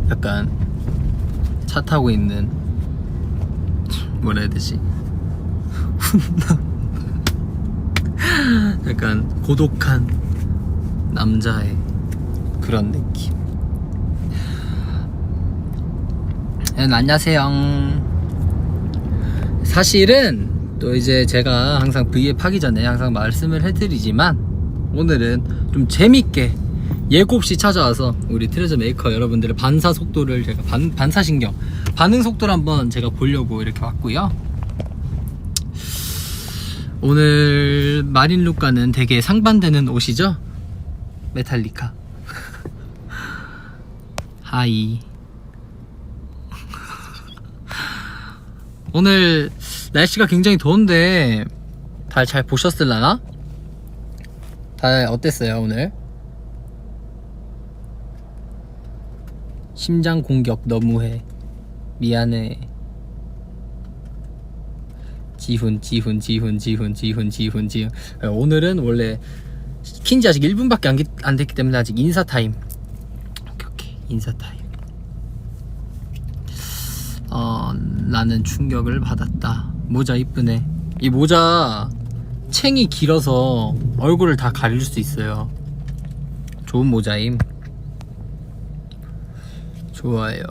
약간 차 타고 있는, 뭐라 해야 되지, 약간 고독한 남자의 그런 느낌. 안녕하세요. 사실은 또 이제 제가 항상 V앱 하기 전에 항상 말씀을 해드리지만, 오늘은 좀 재밌게 예고 없이 찾아와서 우리 트레저 메이커 여러분들의 반사 속도를 제가 반사신경 반응 속도를 한번 제가 보려고 이렇게 왔고요. 오늘 마린룩과는 되게 상반되는 옷이죠. 메탈리카. 하이. 오늘 날씨가 굉장히 더운데 다들 잘 보셨을라나? 다들 어땠어요 오늘? 심장 공격 너무해. 미안해. 지훈. 오늘은 원래 킨지 아직 1분밖에 안 됐기 때문에 아직 인사 타임. 오케이. 인사 타임. 나는 충격을 받았다. 모자 이쁘네. 이 모자 챙이 길어서 얼굴을 다 가릴 수 있어요. 좋은 모자임. 좋아요.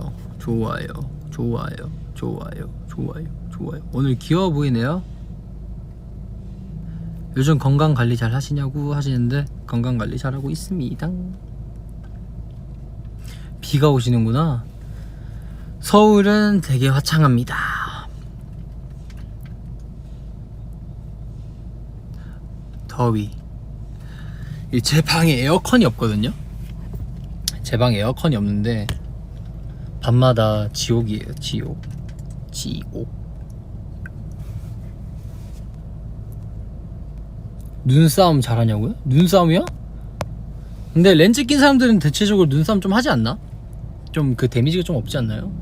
오늘 귀여워 보이네요. 요즘 건강관리 잘 하시냐고 하시는데 건강관리 잘하고 있습니다. 비가 오시는구나. 서울은 되게 화창합니다. 더위. 제 방에 에어컨이 없거든요. 제 방에 에어컨이 없는데 밤마다 지옥이에요. 지옥. 눈싸움 잘하냐고요? 눈싸움이요? 근데 렌즈 낀 사람들은 대체적으로 눈싸움 좀 하지 않나? 좀 그 데미지가 좀 없지 않나요?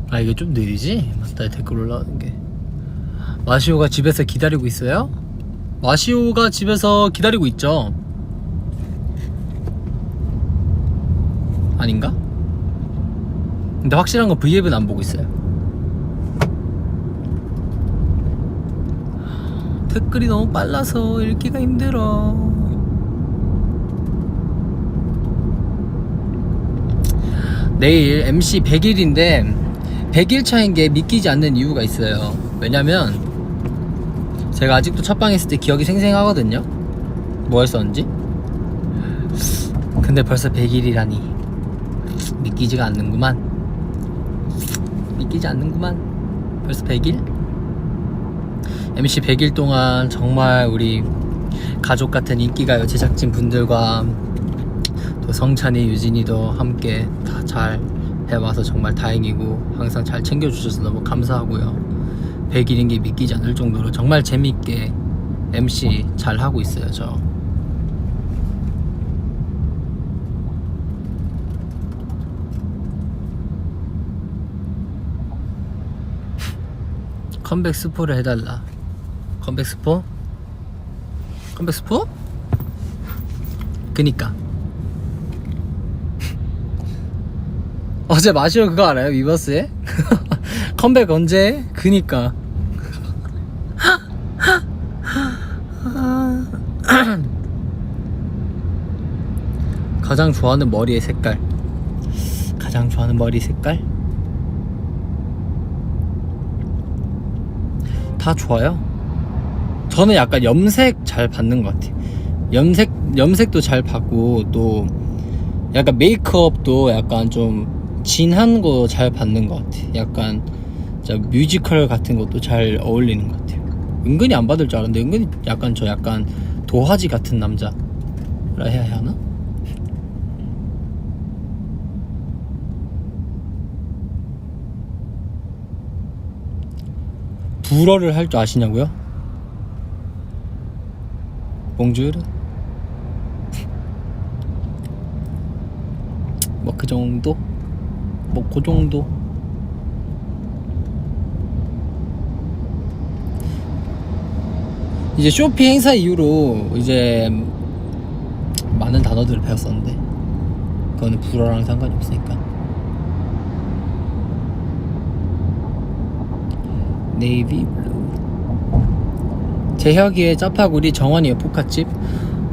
아, 이게 좀 느리지? 맞다, 댓글 올라오는 게. 마시오가 집에서 기다리고 있어요? 마시오가 집에서 기다리고 있죠. 아닌가? 근데 확실한 건 V앱은 안 보고 있어요. 댓글이 너무 빨라서 읽기가 힘들어. 내일 MC 100일인데 100일 차인 게 믿기지 않는 이유가 있어요. 왜냐면 제가 아직도 첫방 했을 때 기억이 생생하거든요. 뭐 했었는지. 근데 벌써 100일이라니 믿기지가 않는구만. 벌써 100일? MC 100일 동안 정말 우리 가족 같은 인기가요 제작진 분들과 또 성찬이, 유진이도 함께 다 잘 해와서 정말 다행이고, 항상 잘 챙겨주셔서 너무 감사하고요. 100일인 게 믿기지 않을 정도로 정말 재밌게 MC 잘 하고 있어요. 저 컴백 스포를 해달라. 컴백 스포? 그니까 어제 마시오 그거 알아요? 위버스에? 컴백 언제? 그니까 가장 좋아하는 머리 색깔 다 좋아요. 저는 약간 염색 잘 받는 것 같아요. 염색도 잘 받고, 또 약간 메이크업도 약간 좀 진한 거 잘 받는 것 같아요. 약간 진짜 뮤지컬 같은 것도 잘 어울리는 것 같아요. 은근히 안 받을 줄 알았는데 은근히 약간 도화지 같은 남자라 해야 하나? 불어를 할 줄 아시냐고요? 봉주르? 뭐 그 정도? 뭐 그 정도? 이제 쇼피 행사 이후로 이제 많은 단어들을 배웠었는데 그거는 불어랑 상관이 없으니까. 네이비 블루. 재혁이의 짜파구리, 정원이의 포카칩.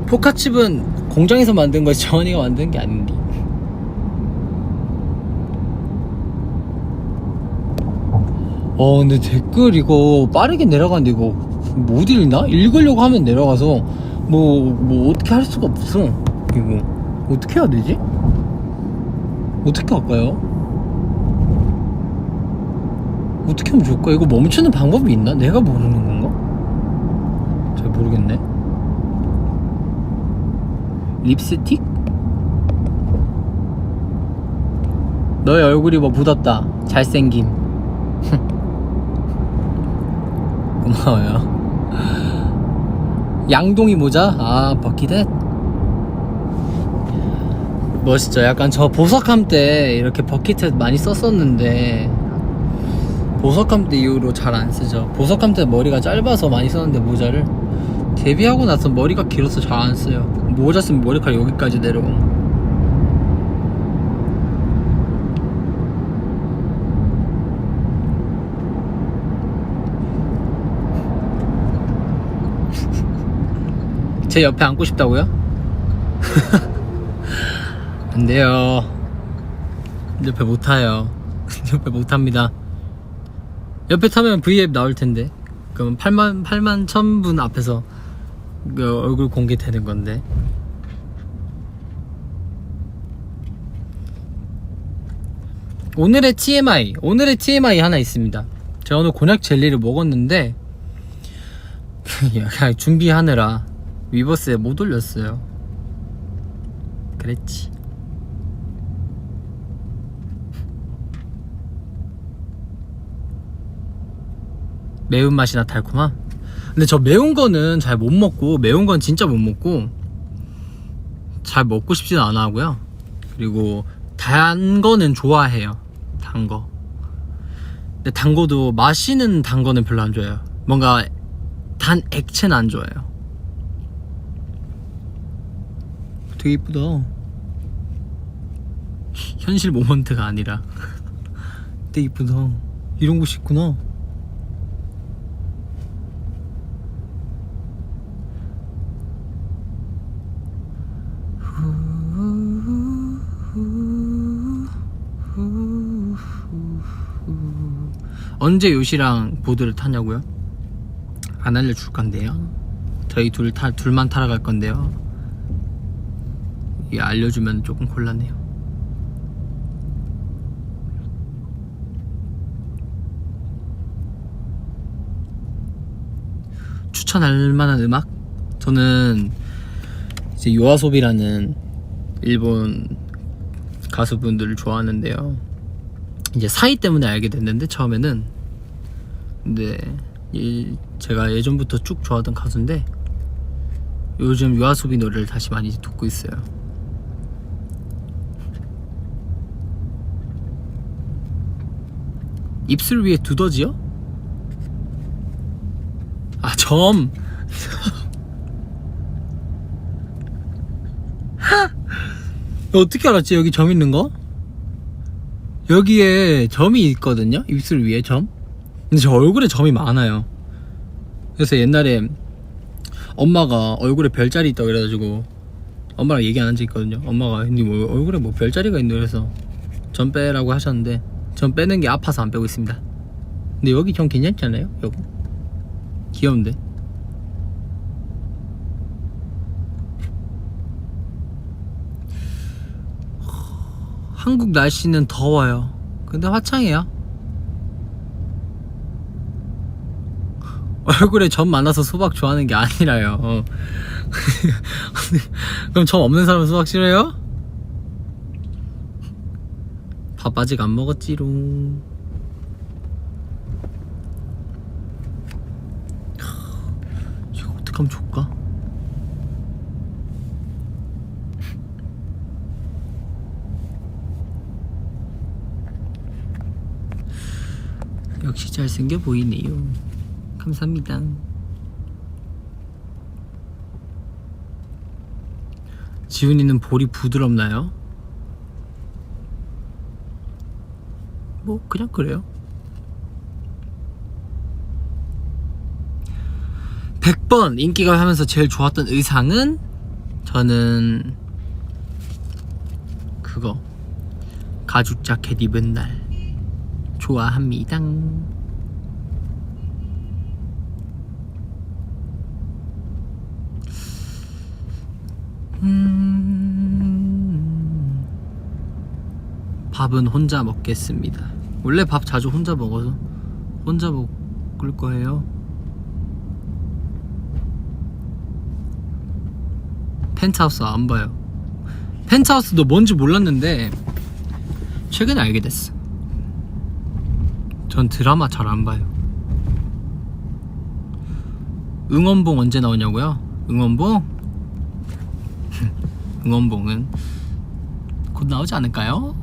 포카칩은 공장에서 만든 거지 정원이가 만든 게 아닌데. 근데 댓글 이거 빠르게 내려가는데 이거 못 읽나? 읽으려고 하면 내려가서 뭐 어떻게 할 수가 없어. 이거 어떻게 해야 되지? 어떻게 할까요? 어떻게 하면 좋을까? 이거 멈추는 방법이 있나? 내가 모르는 건가? 잘 모르겠네. 립스틱? 너의 얼굴이 뭐 묻었다. 잘생김. 고마워요. 양동이 모자? 아, 버킷햇? 멋있죠. 약간 저 보석함 때 이렇게 버킷햇 많이 썼었는데 보석함 때 이후로 잘 안 쓰죠. 보석함 때 머리가 짧아서 많이 썼는데 모자를 데뷔하고 나서 머리가 길어서 잘 안 써요. 모자 쓰면 머리카락 여기까지 내려오고. 제 옆에 앉고 싶다고요? 안 돼요. 옆에 못 타요. 옆에 못 탑니다. 옆에 타면 V앱 나올 텐데. 그럼 8만 1000분 앞에서 그 얼굴 공개되는 건데. 오늘의 TMI 하나 있습니다. 제가 오늘 곤약 젤리를 먹었는데 준비하느라 위버스에 못 올렸어요. 그랬지. 매운맛이나 달콤함? 근데 저 매운 거는 잘 못 먹고, 매운 건 진짜 못 먹고 잘 먹고 싶지는 않아 하고요. 그리고 단 거는 좋아해요. 단 거. 근데 단 거도 마시는 단 거는 별로 안 좋아해요. 뭔가 단 액체는 안 좋아해요. 되게 이쁘다. 현실 모먼트가 아니라 되게 이쁘다. 이런 곳이 있구나. 언제 요시랑 보드를 타냐고요? 안 알려줄 건데요. 저희 둘만 타러 갈 건데요. 이게 알려주면 조금 곤란해요. 추천할 만한 음악? 저는 이제 요아소비라는 일본 가수분들을 좋아하는데요. 이제 사이 때문에 알게 됐는데 처음에는. 근데 제가 예전부터 쭉 좋아하던 가수인데 요즘 요아소비 노래를 다시 많이 듣고 있어요. 입술 위에 두더지요? 아, 점. 어떻게 알았지? 여기 점 있는 거? 여기에 점이 있거든요? 입술 위에 점? 근데 저 얼굴에 점이 많아요. 그래서 옛날에 엄마가 얼굴에 별자리 있다고 그래가지고 엄마랑 얘기 안 한 적 있거든요. 엄마가 근데 뭐 얼굴에 뭐 별자리가 있노 그래서 점 빼라고 하셨는데 점 빼는 게 아파서 안 빼고 있습니다. 근데 여기 점 괜찮지 않아요? 여기 귀여운데. 한국 날씨는 더워요. 근데 화창해요. 얼굴에 점 많아서 수박 좋아하는 게 아니라요. 그럼 점 없는 사람은 수박 싫어요? 밥 아직 안 먹었지롱. 어떻게 하면 좋을까? 역시 잘생겨 보이네요. 감사합니다. 지훈이는 볼이 부드럽나요? 뭐 그냥 그래요. 100번 인기가 하면서 제일 좋았던 의상은 저는 그거 가죽 자켓 입은 날 좋아합니다. 밥은 혼자 먹겠습니다. 원래 밥 자주 혼자 먹어서 혼자 먹을 거예요. 펜트하우스 안 봐요. 펜트하우스도 뭔지 몰랐는데 최근에 알게 됐어. 전 드라마 잘 안 봐요. 응원봉 언제 나오냐고요? 응원봉? 응원봉은 곧 나오지 않을까요?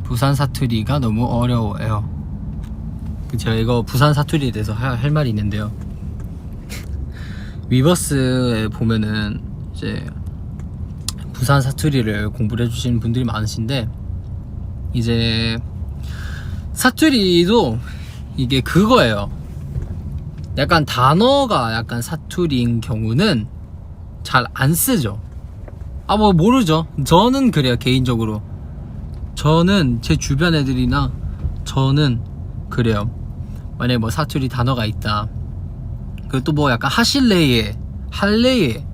부산 사투리가 너무 어려워요. 제가 이거 부산 사투리에 대해서 할 말이 있는데요. 위버스에 보면은 이제 부산 사투리를 공부를 해주시는 분들이 많으신데, 이제 사투리도 이게 그거예요. 약간 단어가 약간 사투리인 경우는 잘 안 쓰죠. 아 뭐 모르죠. 저는 그래요. 개인적으로 저는 제 주변 애들이나 저는 그래요. 만약에 뭐 사투리 단어가 있다, 그것도 뭐 약간 하실래에 할래에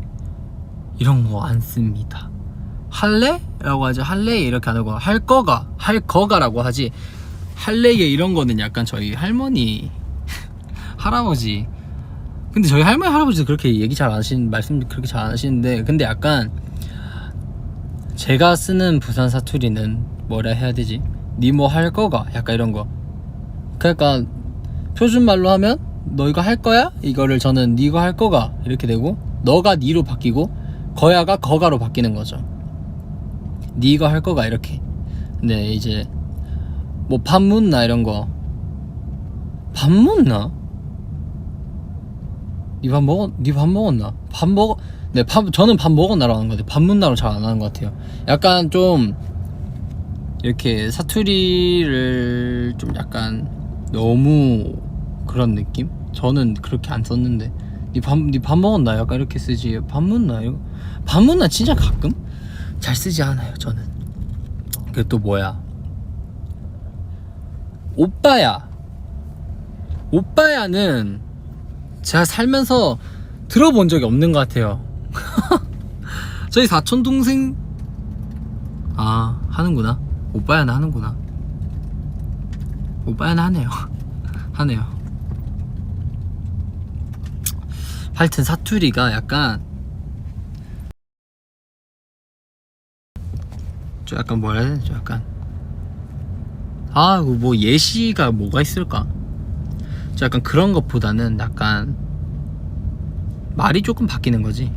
이런 거 안 씁니다. 할래? 라고 하지. 할래에 이렇게 안 하고 할 거가 라고 하지. 할래에 이런 거는 약간 저희 할머니 할아버지, 근데 저희 할머니 할아버지도 그렇게 얘기 잘 안 하시는, 말씀 그렇게 잘 안 하시는데, 근데 약간 제가 쓰는 부산 사투리는 뭐라 해야 되지? 니 뭐 할 거가? 약간 이런 거. 그러니까 표준말로 하면 너 이거 할 거야? 이거를 저는 니 이거 할 거가 이렇게 되고, 너가 니로 바뀌고 거야가 거가로 바뀌는 거죠. 니 이거 할 거가 이렇게. 근데 이제 뭐 밥 묻나 이런 거. 밥 묻나? 니 밥 먹었나? 밥 먹어. 네, 저는 밥 먹었나라고 하는 것 같아요. 밥 묻나로 잘 안 하는 것 같아요. 약간 좀 이렇게 사투리를 좀 약간 너무 그런 느낌? 저는 그렇게 안 썼는데, 니 밥 먹었나? 약간 이렇게 쓰지. 밥 묻나? 이거 밥 묻나 진짜 가끔 잘 쓰지 않아요. 저는. 그 또 뭐야? 오빠야는 제가 살면서 들어본 적이 없는 것 같아요. 저희 사촌 동생 하는구나. 오빠야는 하는구나. 오빠야는 하네요. 하네요. 하여튼 사투리가 약간 좀 약간 뭐라 해야 되지? 약간 뭐 예시가 뭐가 있을까? 좀 약간 그런 것보다는 약간 말이 조금 바뀌는 거지.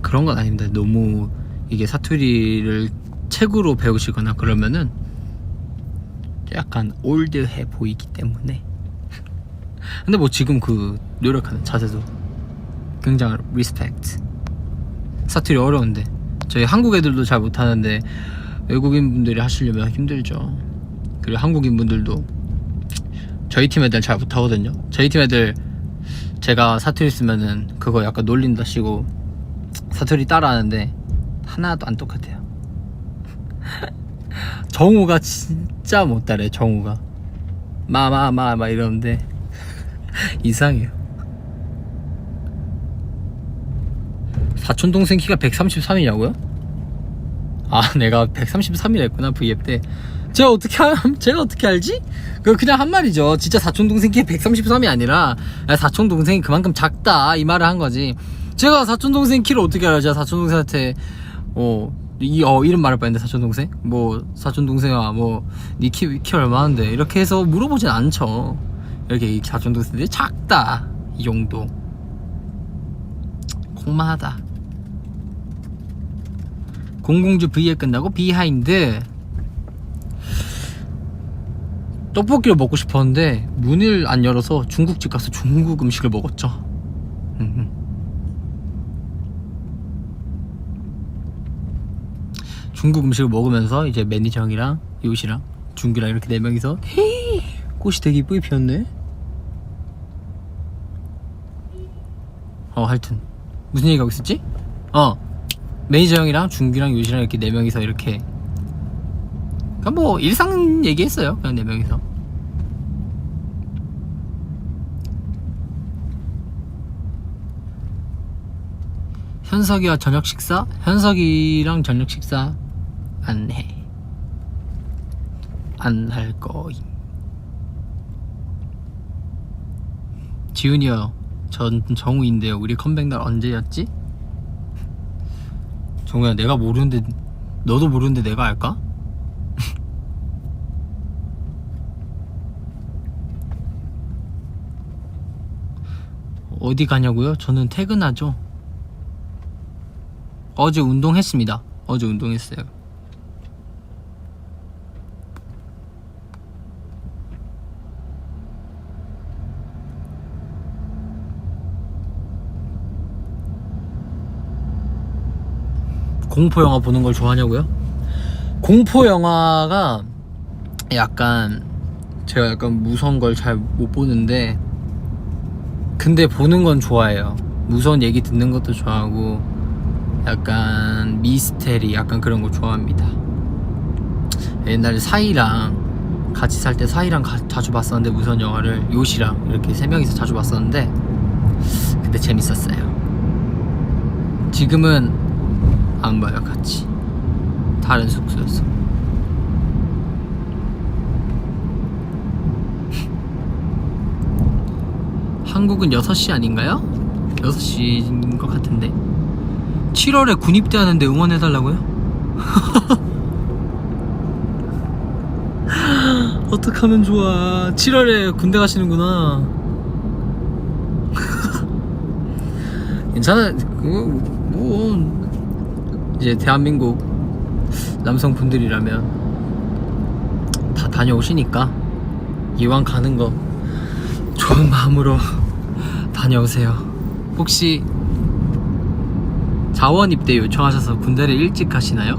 그런 건 아닙니다. 너무 이게 사투리를 책으로 배우시거나 그러면은 약간 올드해 보이기 때문에. 근데 뭐 지금 그 노력하는 자세도 굉장히 리스펙트. 사투리 어려운데 저희 한국 애들도 잘 못하는데 외국인 분들이 하시려면 힘들죠. 그리고 한국인 분들도 저희 팀 애들 잘 못하거든요. 저희 팀 애들 제가 사투리 쓰면은 그거 약간 놀린다시고 사투리 따라하는데 하나도 안 똑같아요. 정우가 진짜 못 따라해. 정우가 막 이러는데 이상해요. 사촌동생 키가 133이냐고요? 내가 133이라 했구나. V앱 때 제가 어떻게 알지? 그냥 한 말이죠. 진짜 사촌동생 키 133이 아니라 사촌동생이 그만큼 작다 이 말을 한 거지. 제가 사촌동생 키를 어떻게 알아요? 제가 사촌동생한테 이름 말할 뻔했는데, 사촌동생? 뭐 사촌동생아 니 키 얼마인데 이렇게 해서 물어보진 않죠. 이렇게 사촌동생들이 작다 이 정도. 콩마하다. 공공주 V에 끝나고 비하인드. 떡볶이를 먹고 싶었는데 문을 안 열어서 중국집 가서 중국 음식을 먹었죠. 중국 음식을 먹으면서 이제 매니저 형이랑 요시랑 준규랑 이렇게 4명이서 꽃이 되게 이쁘게 피었네. 하여튼 무슨 얘기하고 있었지? 매니저 형이랑 준규랑 요시랑 이렇게 4명이서 이렇게 그냥 뭐 일상 얘기했어요. 그냥 4명이서. 현석이와 저녁 식사? 현석이랑 저녁 식사 안 해. 안 할 거임. 지훈이요. 전 정우인데요. 우리 컴백날 언제였지? 정우야, 내가 모르는데 너도 모르는데 내가 알까? 어디 가냐고요? 저는 퇴근하죠. 어제 운동했습니다. 어제 운동했어요. 공포 영화 보는 걸 좋아하냐고요? 공포 영화가 약간 제가 약간 무서운 걸 잘 못 보는데 근데 보는 건 좋아해요. 무서운 얘기 듣는 것도 좋아하고 약간 미스테리 약간 그런 거 좋아합니다. 옛날에 사이랑 같이 살 때 사이랑 자주 봤었는데 무서운 영화를 요시랑 이렇게 3명이서 자주 봤었는데 그때 재밌었어요. 지금은 안 봐요. 같이 다른 숙소였어. 한국은 6시 아닌가요? 6시인 것 같은데 7월에 군입대 하는데 응원해달라고요? 어떡하면 좋아. 7월에 군대 가시는구나. 괜찮아. 뭐 이제 대한민국 남성분들이라면 다 다녀오시니까 이왕 가는 거 좋은 마음으로 다녀오세요. 혹시 자원 입대 요청하셔서 군대를 일찍 가시나요?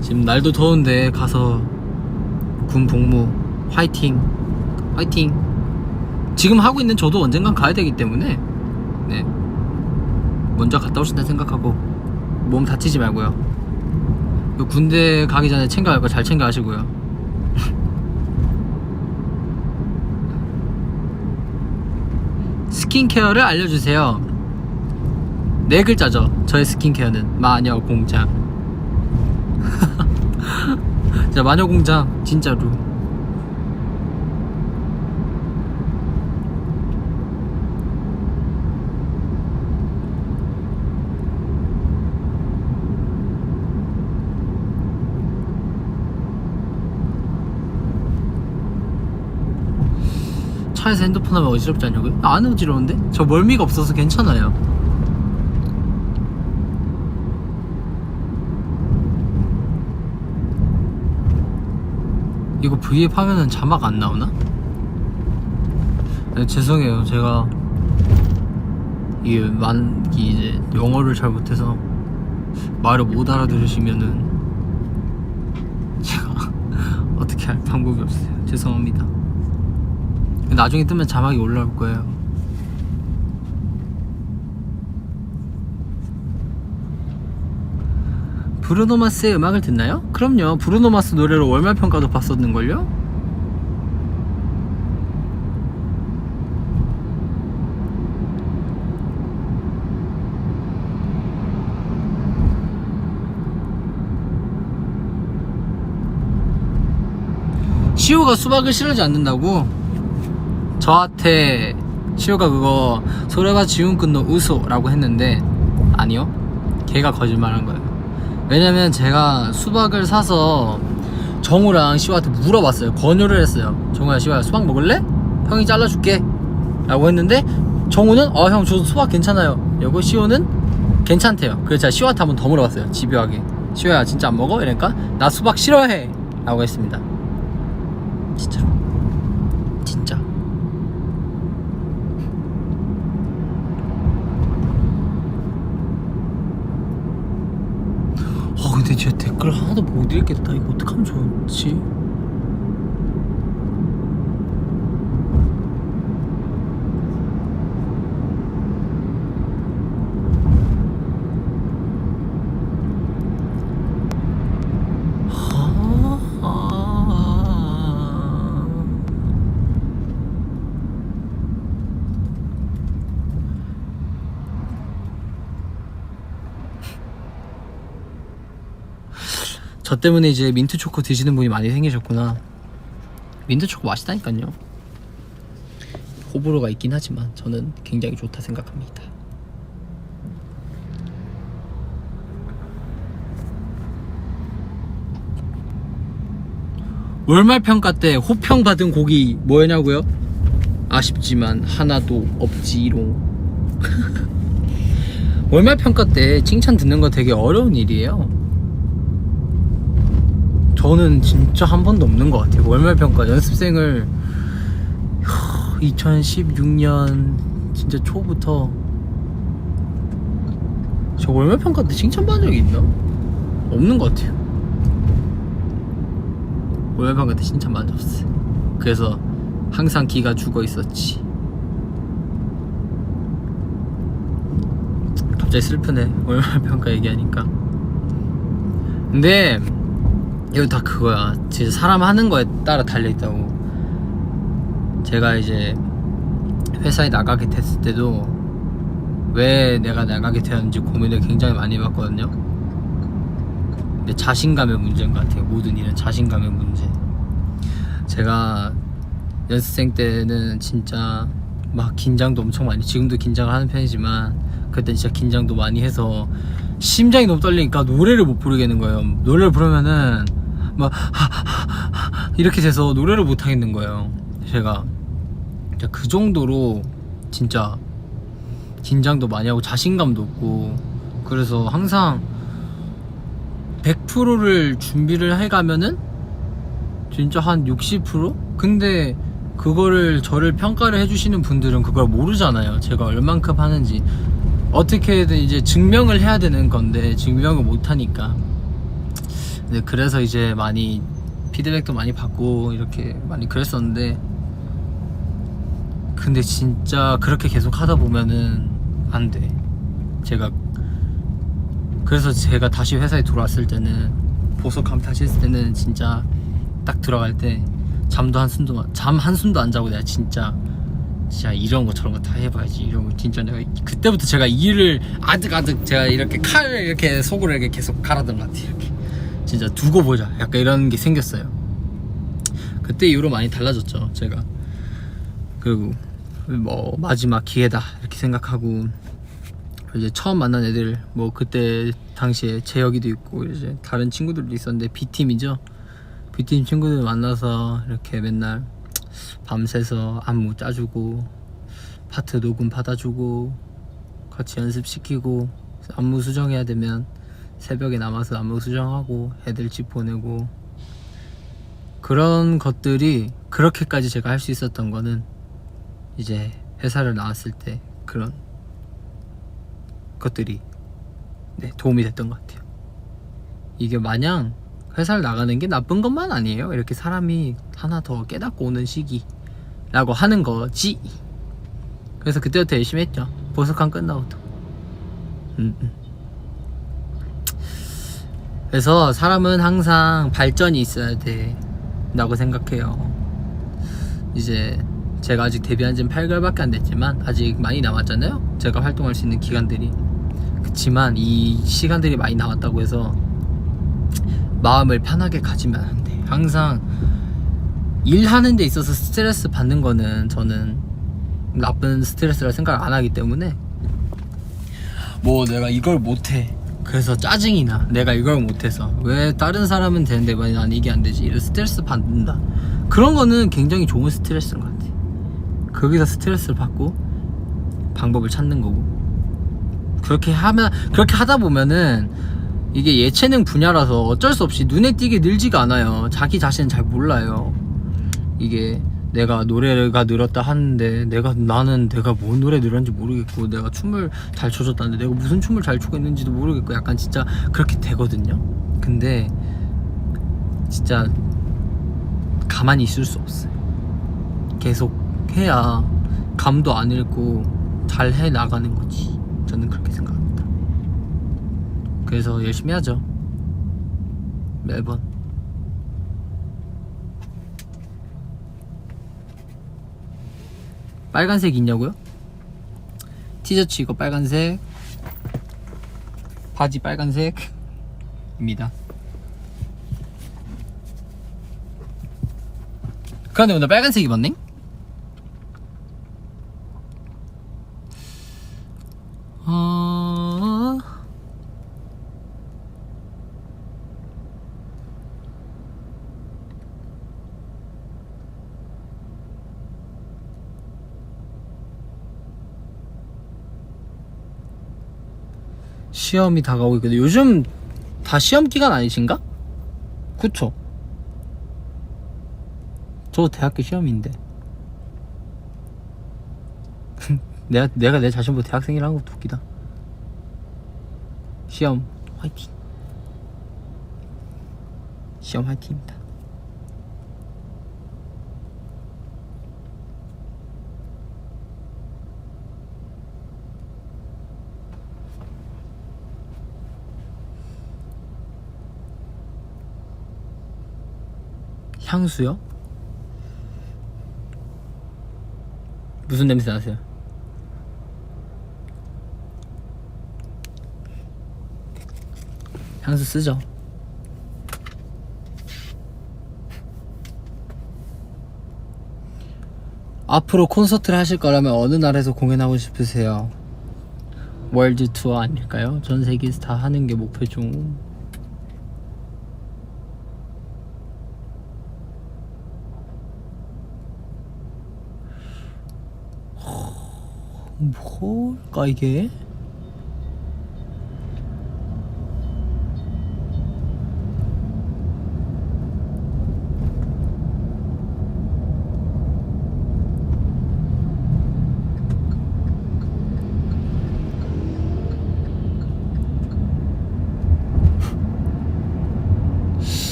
지금 날도 더운데 가서 군 복무 화이팅. 화이팅. 지금 하고 있는 저도 언젠간 가야 되기 때문에 네, 먼저 갔다 오신다 생각하고 몸 다치지 말고요. 군대 가기 전에 챙겨야 할 거 잘 챙겨 하시고요. 스킨케어를 알려주세요. 4글자죠. 저의 스킨케어는 마녀공장. 진짜 마녀공장 진짜로. 차에서 핸드폰 하면 어지럽지 않냐고요? 안 어지러운데? 저 멀미가 없어서 괜찮아요. 이거 V앱 하면은 자막 안 나오나? 네, 죄송해요. 제가 이제 영어를 잘 못해서 말을 못 알아들으시면은 제가 어떻게 할 방법이 없어요. 죄송합니다. 나중에 뜨면 자막이 올라올 거예요. 브루노마스의 음악을 듣나요? 그럼요. 브루노마스 노래로 월말평가도 봤었는걸요? 시우가 수박을 싫어하지 않는다고? 저한테 시호가 그거 소레바 지운꾼노 우소라고 했는데 아니요, 걔가 거짓말한 거예요. 왜냐면 제가 수박을 사서 정우랑 시호한테 물어봤어요. 권유를 했어요. 정우야, 시호야, 수박 먹을래? 형이 잘라줄게 라고 했는데 정우는 형 저 수박 괜찮아요 이러고 시호는 괜찮대요. 그래서 제가 시호한테 한번 더 물어봤어요. 집요하게. 시호야, 진짜 안 먹어? 이러니까 나 수박 싫어해 라고 했습니다. 진짜로. 진짜. 근데 진짜 댓글 하나도 못 읽겠다. 이거 어떡하면 좋지? 저 때문에 이제 민트초코 드시는 분이 많이 생기셨구나. 민트초코 맛있다니까요. 호불호가 있긴 하지만 저는 굉장히 좋다 생각합니다. 월말평가 때 호평 받은 곡이 뭐였냐고요? 아쉽지만 하나도 없지롱. 월말평가 때 칭찬 듣는 거 되게 어려운 일이에요. 저는 진짜 한 번도 없는 것 같아요. 월말평가 연습생을 2016년 진짜 초부터 저 월말평가 때 칭찬받은 적이 있나? 없는 것 같아요. 월말평가 때 칭찬받은 적 없어요. 그래서 항상 기가 죽어 있었지. 갑자기 슬프네, 월말평가 얘기하니까. 근데 이거 다 그거야. 진짜 사람 하는 거에 따라 달려있다고. 제가 이제 회사에 나가게 됐을 때도 왜 내가 나가게 되었는지 고민을 굉장히 많이 해봤거든요. 근데 자신감의 문제인 것 같아요. 모든 일은 자신감의 문제. 제가 연습생 때는 진짜 막 긴장도 엄청 많이, 지금도 긴장을 하는 편이지만 그때 진짜 긴장도 많이 해서 심장이 너무 떨리니까 노래를 못 부르겠는 거예요. 노래를 부르면은 막 이렇게 돼서 노래를 못 하겠는 거예요. 제가 그 정도로 진짜 긴장도 많이 하고 자신감도 없고, 그래서 항상 100%를 준비를 해가면은 진짜 한 60%? 근데 그거를 저를 평가를 해주시는 분들은 그걸 모르잖아요. 제가 얼만큼 하는지. 어떻게든 이제 증명을 해야 되는 건데 증명을 못하니까. 근데 그래서 이제 많이 피드백도 많이 받고 이렇게 많이 그랬었는데, 근데 진짜 그렇게 계속 하다 보면은 안 돼. 그래서 제가 다시 회사에 들어왔을 때는, 보석함 다시 했을 때는 진짜 딱 들어갈 때 잠 한숨도 안 자고 내가 진짜 이런 거 저런 거 다 해봐야지, 이런 거 진짜 내가 그때부터 제가 일을 아득아득 제가 이렇게 칼 이렇게 속으로 이렇게 계속 갈아든 것 같아요. 이렇게 진짜 두고 보자 약간 이런 게 생겼어요. 그때 이후로 많이 달라졌죠 제가. 그리고 뭐 마지막 기회다 이렇게 생각하고, 이제 처음 만난 애들 뭐 그때 당시에 재혁이도 있고 이제 다른 친구들도 있었는데, B팀이죠. B팀 친구들 만나서 이렇게 맨날 밤새서 안무 짜주고 파트 녹음 받아주고 같이 연습시키고, 안무 수정해야 되면 새벽에 남아서 안무 수정하고 애들 집 보내고, 그런 것들이 그렇게까지 제가 할 수 있었던 거는 이제 회사를 나왔을 때 그런 것들이 도움이 됐던 것 같아요. 이게 마냥 회사를 나가는 게 나쁜 것만 아니에요. 이렇게 사람이 하나 더 깨닫고 오는 시기라고 하는 거지. 그래서 그때부터 열심히 했죠. 보석함 끝나고도. 그래서 사람은 항상 발전이 있어야 된다고 생각해요. 이제 제가 아직 데뷔한 지는 8개월밖에 안 됐지만 아직 많이 남았잖아요. 제가 활동할 수 있는 기간들이. 그치만 이 시간들이 많이 남았다고 해서 마음을 편하게 가지면 안 돼. 항상 일하는 데 있어서 스트레스 받는 거는 저는 나쁜 스트레스라 생각 안 하기 때문에, 뭐 내가 이걸 못해 그래서 짜증이 나, 내가 이걸 못해서 왜 다른 사람은 되는데 왜 난 이게 안 되지, 이런 스트레스 받는다, 그런 거는 굉장히 좋은 스트레스인 것 같아. 거기서 스트레스를 받고 방법을 찾는 거고, 그렇게 하다 보면은 이게 예체능 분야라서 어쩔 수 없이 눈에 띄게 늘지가 않아요. 자기 자신은 잘 몰라요. 이게 내가 노래가 늘었다 하는데 나는 내가 뭔 노래 늘었는지 모르겠고, 내가 춤을 잘 춰줬다는데 내가 무슨 춤을 잘 추고 있는지도 모르겠고, 약간 진짜 그렇게 되거든요. 근데 진짜 가만히 있을 수 없어요. 계속 해야 감도 안 잃고 잘 해 나가는 거지. 저는 그렇게 생각합니다. 그래서 열심히 하죠, 매번. 빨간색 있냐고요? 티셔츠 이거 빨간색, 바지 빨간색입니다. 그런데 오늘 빨간색 입었네? 시험이 다가오고 있거든요. 요즘 다 시험 기간 아니신가? 그쵸? 저 대학교 시험인데 내가 내 자신보다 대학생이라는 것도 웃기다. 시험 화이팅. 시험 화이팅입니다. 향수요? 무슨 냄새 나세요? 향수 쓰죠. 앞으로 콘서트를 하실 거라면 어느 나라에서 공연하고 싶으세요? 월드 투어 아닐까요? 전 세계에서 다 하는 게 목표죠. 뭘까 이게?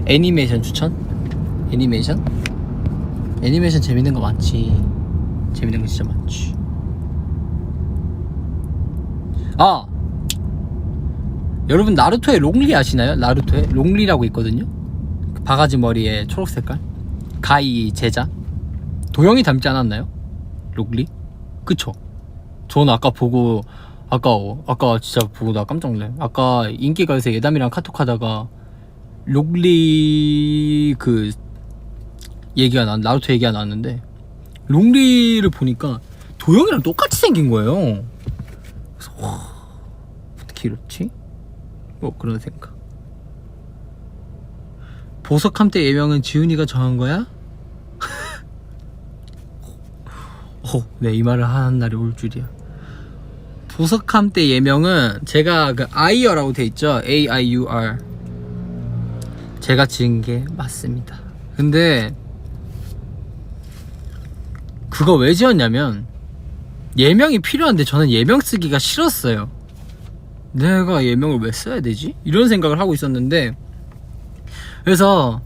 애니메이션 추천? 애니메이션 재밌는 거 많지. 재밌는 거 진짜 많지. 아! 여러분 나루토의 롱리 아시나요? 나루토의 롱리라고 있거든요. 바가지 머리에 초록 색깔, 가이 제자, 도영이 닮지 않았나요? 롱리? 그쵸? 저는 아까 진짜 보고 나 깜짝 놀래. 아까 인기가요에서 예담이랑 카톡하다가 롱리 나루토 얘기가 나왔는데, 롱리를 보니까 도영이랑 똑같이 생긴 거예요. 그래서 어떻게 이렇지? 뭐 그런 생각. 보석함 때 예명은 지훈이가 정한 거야? 네, 이 말을 하는 날이 올 줄이야. 보석함 때 예명은 제가 아이어라고 돼 있죠. AIUR. 제가 지은 게 맞습니다. 근데 그거 왜 지었냐면, 예명이 필요한데 저는 예명 쓰기가 싫었어요. 내가 예명을 왜 써야 되지? 이런 생각을 하고 있었는데, 그래서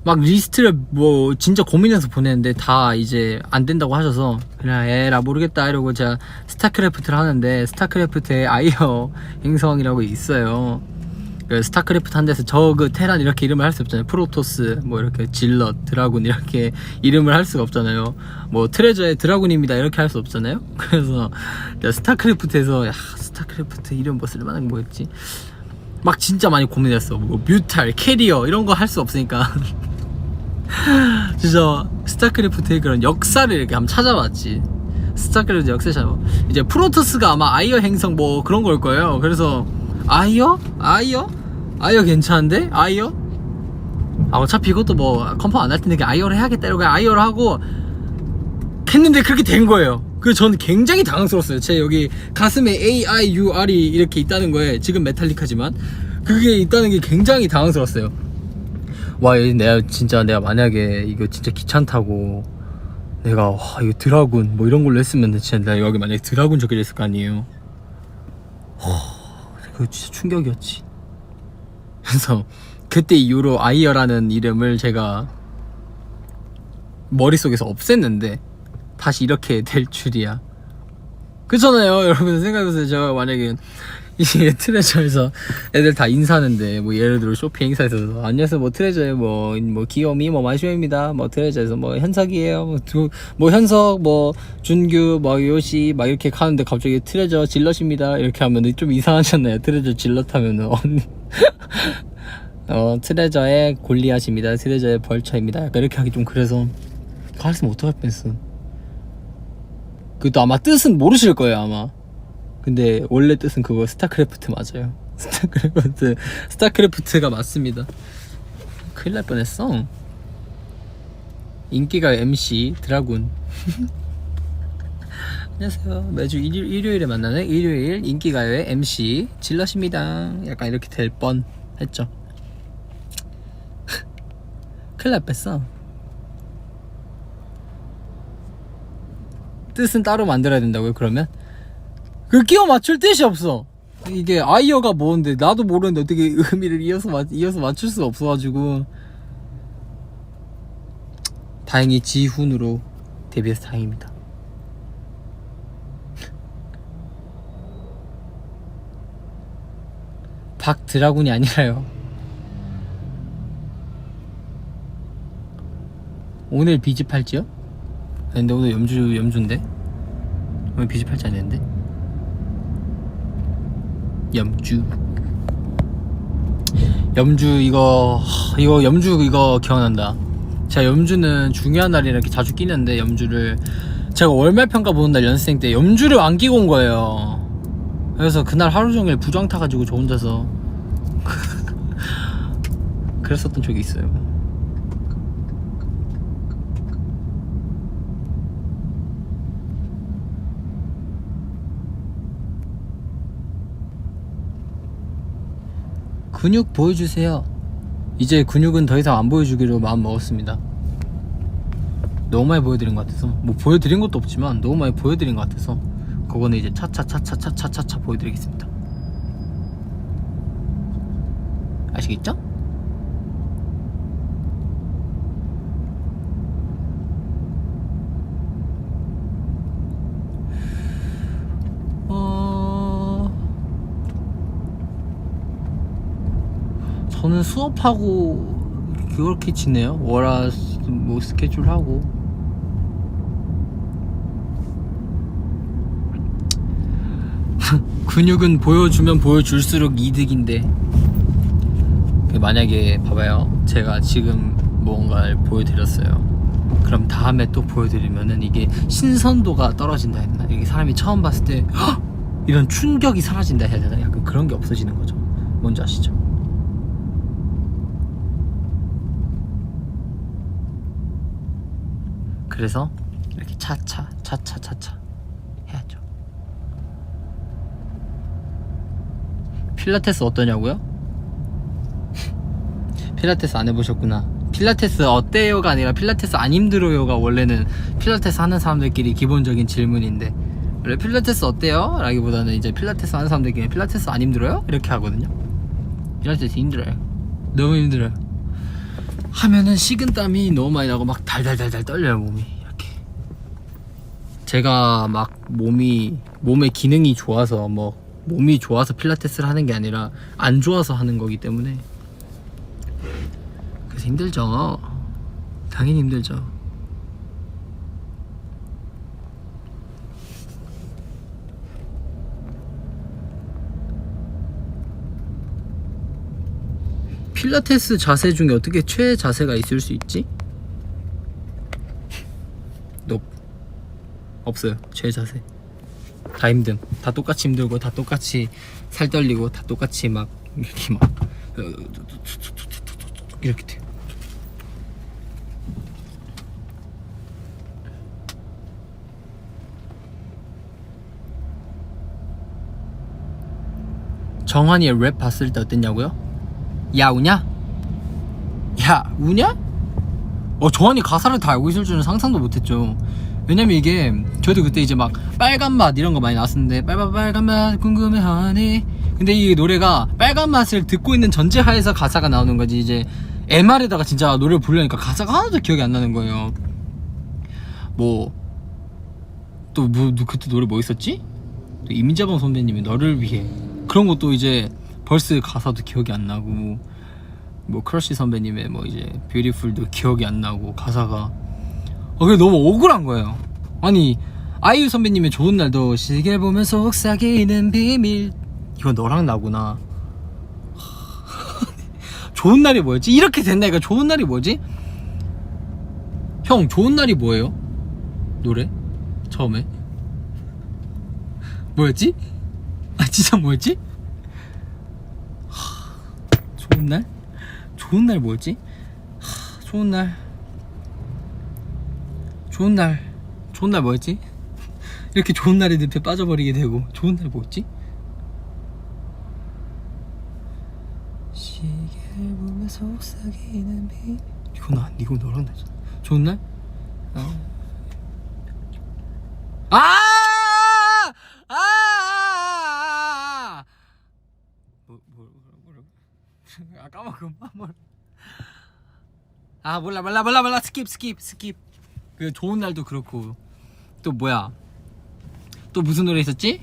막 리스트를 뭐 진짜 고민해서 보냈는데 다 이제 안 된다고 하셔서 그냥 에라 모르겠다 이러고 제가 스타크래프트를 하는데, 스타크래프트에 아이어 행성이라고 있어요. 그 스타크래프트 한 데서 저그 테란 이렇게 이름을 할 수 없잖아요. 프로토스 뭐 이렇게 질럿 드라군 이렇게 이름을 할 수가 없잖아요. 뭐 트레저의 드라군입니다 이렇게 할 수 없잖아요. 그래서 스타크래프트에서 야 스타크래프트 이름 뭐 쓸만한 게 뭐였지 막 진짜 많이 고민했어. 뭐 뮤탈 캐리어 이런 거 할 수 없으니까 진짜 스타크래프트의 그런 역사를 이렇게 한번 찾아봤지. 스타크래프트 역사 찾아봐. 이제 프로토스가 아마 아이어 행성 뭐 그런 걸 거예요. 그래서 아이어 괜찮은데? 아이어? 아 어차피 이것도 뭐 컨펌 안 할 텐데 그냥 아이어를 해야겠다 이러고 아이어를 하고 했는데 그렇게 된 거예요. 그래서 저는 굉장히 당황스러웠어요. 제 여기 가슴에 AIUR이 이렇게 있다는 거에 지금 메탈리카지만 그게 있다는 게 굉장히 당황스러웠어요. 와 내가 만약에 이거 진짜 귀찮다고 내가 와 이거 드라군 뭐 이런 걸로 했으면 진짜 내가 여기 만약에 드라군 적혀져 있을 거 아니에요. 그거 진짜 충격이었지. 그래서 그때 이후로 아이어라는 이름을 제가 머릿속에서 없앴는데 다시 이렇게 될 줄이야. 그렇잖아요 여러분. 생각해보세요. 제가 만약에 이게 트레저에서 애들 다 인사하는데 뭐 예를 들어 쇼핑 행사에서 안녕하세요 뭐 트레저에 뭐 귀요미 뭐 마시오입니다 뭐 트레저에서 뭐 현석이에요 뭐 현석 뭐 준규 뭐 요시 막 이렇게 가는데 갑자기 트레저 질럿입니다 이렇게 하면 좀 이상하잖아요. 트레저 질럿 하면은 트레저의 골리앗입니다 트레저의 벌처입니다 약간 이렇게 하기 좀 그래서 가르치면 어떡할 뻔했어. 그것도 아마 뜻은 모르실 거예요 아마. 근데 원래 뜻은 그거 스타크래프트 맞아요. 스타크래프트가 맞습니다. 큰일 날 뻔했어. 인기가 MC 드라군. 안녕하세요. 매주 일요일에 만나는 일요일 인기가요의 MC 질럿입니다. 약간 이렇게 될 뻔 했죠. 큰일 날 뻔했어. 뜻은 따로 만들어야 된다고요 그러면? 그 끼워 맞출 뜻이 없어. 이게 아이어가 뭔데 나도 모르는데 어떻게 의미를 이어서 맞출 수가 없어가지고 다행히 지훈으로 데뷔해서 다행입니다. 박 드라군이 아니라요. 오늘 비즈팔찌요? 근데 오늘 염주인데? 오늘 비즈팔찌 아니었는데? 염주 이거 염주 이거 기억난다. 제가 염주는 중요한 날이라 이렇게 자주 끼는데 염주를 제가 월말평가 보는 날 연습생 때 염주를 안 끼고 온 거예요. 그래서 그날 하루 종일 부정 타가지고 저 혼자서 그랬었던 적이 있어요. 근육 보여주세요. 이제 근육은 더 이상 안 보여주기로 마음 먹었습니다. 너무 많이 보여드린 것 같아서 뭐 보여드린 것도 없지만 너무 많이 보여드린 것 같아서 그거는 이제 차차 보여드리겠습니다. 아시겠죠? 저는 수업하고 그렇게 지내요. 월화 뭐 스케줄 하고. 근육은 보여주면 보여줄수록 이득인데 만약에 봐봐요. 제가 지금 뭔가를 보여드렸어요. 그럼 다음에 또 보여드리면은 이게 신선도가 떨어진다 해야 되나? 이게 사람이 처음 봤을 때 헉! 이런 충격이 사라진다 해야 되나? 약간 그런 게 없어지는 거죠. 뭔지 아시죠? 그래서 이렇게 차차 해야죠. 필라테스 어떠냐고요? 필라테스 안 해보셨구나. 필라테스 어때요가 아니라 필라테스 안 힘들어요가 원래는 필라테스 하는 사람들끼리 기본적인 질문인데 원래 필라테스 어때요? 라기보다는 이제 필라테스 하는 사람들끼리 필라테스 안 힘들어요? 이렇게 하거든요. 필라테스 힘들어요. 너무 힘들어요. 하면은 식은땀이 너무 많이 나고 막 달달달달 떨려요 몸이. 이렇게 제가 막 몸의 기능이 좋아서 뭐 몸이 좋아서 필라테스를 하는 게 아니라 안 좋아서 하는 거기 때문에 그래서 힘들죠. 당연히 힘들죠. 필라테스 자세 중에 어떻게 최애 자세가 있을 수 있지? 없어요. 최애 자세 다 힘듦. 다 똑같이 힘들고 다 똑같이 살 떨리고 다 똑같이 막 이렇게 막 이렇게 돼요. 정환이의 랩 봤을 때 어땠냐고요? 야 우냐? 야 우냐? 정환이 가사를 다 알고 있을 줄은 상상도 못했죠. 왜냐면 이게 저도 그때 이제 막 빨간 맛 이런 거 많이 나왔었는데 빨간 맛 궁금해하니, 근데 이 노래가 빨간 맛을 듣고 있는 전제하에서 가사가 나오는 거지. 이제 MR에다가 진짜 노래를 부르려니까 가사가 하나도 기억이 안 나는 거예요. 그때 노래 뭐 있었지? 또 이민자범 선배님의 너를 위해, 그런 것도 이제 벌스 가사도 기억이 안 나고, 뭐 크러쉬 선배님의 뭐 이제 뷰티풀도 기억이 안 나고 가사가 그게 너무 억울한 거예요. 아니 아이유 선배님의 좋은 날도 시계 보면 속삭이는 비밀, 이건 너랑 나구나. 좋은 날이 뭐였지? 이렇게 된다니까. 좋은 날이 뭐지? 형 좋은 날이 뭐예요? 노래? 처음에 뭐였지? 진짜 뭐였지? 좋은 날? 좋은 날 뭐였지? 좋은 날 뭐였지? 이렇게 좋은 날에 늪에 빠져버리게 되고. 좋은 날 뭐였지? 시계 보며 속삭이는 비, 이거 너랑 나잖아. 좋은 날? 몰라. 스킵. 그 좋은 날도 그렇고. 또 뭐야? 또 무슨 노래 있었지?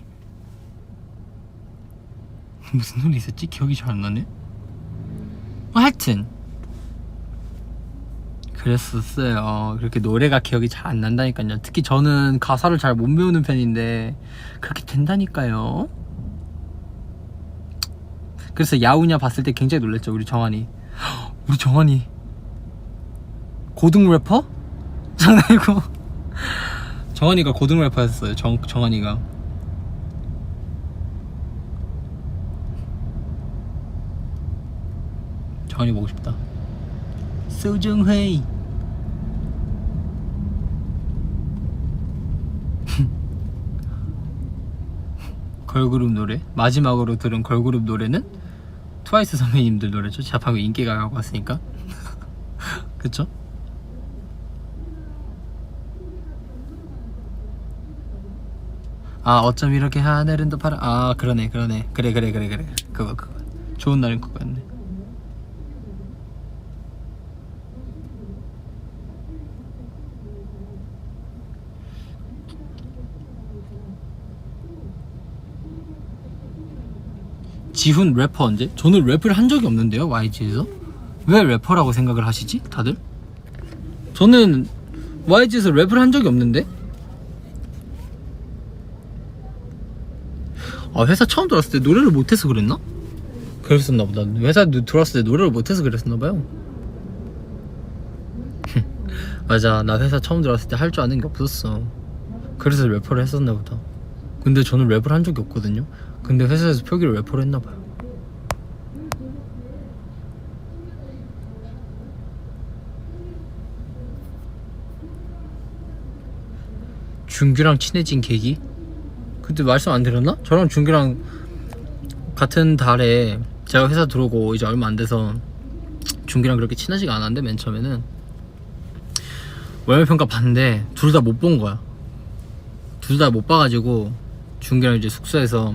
기억이 잘 안 나네. 하여튼 그랬었어요. 그렇게 노래가 기억이 잘 안 난다니까요. 특히 저는 가사를 잘 못 외우는 편인데 그렇게 된다니까요. 그래서 야우냐 봤을 때 굉장히 놀랐죠. 우리 정환이 고등 래퍼? 장난이고. 정환이가 고등 래퍼였어요. 정환이가. 정환이 보고 싶다. 소정회의. 걸그룹 노래, 마지막으로 들은 걸그룹 노래는 트와이스 선배님들 노래죠. 제가 방금 인기가 가고 왔으니까. 그쵸? 어쩜 이렇게 하늘은 더 파란. 그러네. 그래. 그거 좋은 날은 그거였네. 지훈 래퍼 언제? 저는 랩을 한 적이 없는데요. YG에서 왜 래퍼라고 생각을 하시지 다들? 저는 YG에서 랩을 한 적이 없는데. 회사 처음 들어왔을 때 노래를 못해서 그랬나? 그랬었나 보다. 회사 들어왔을 때 노래를 못해서 그랬었나 봐요. 맞아, 나 회사 처음 들어왔을 때 할 줄 아는 게 없었어. 그래서 래퍼를 했었나 보다. 근데 저는 랩을 한 적이 없거든요. 근데 회사에서 표기를 래퍼로 했나 봐요. 준규랑 친해진 계기? 그때 말씀 안 드렸나? 저랑 준규랑 같은 달에 제가 회사 들어오고 이제 얼마 안 돼서 준규랑 그렇게 친하지가 않았는데, 맨 처음에는 월말평가 봤는데 둘 다 못 본 거야. 둘 다 못 봐가지고 준규랑 이제 숙소에서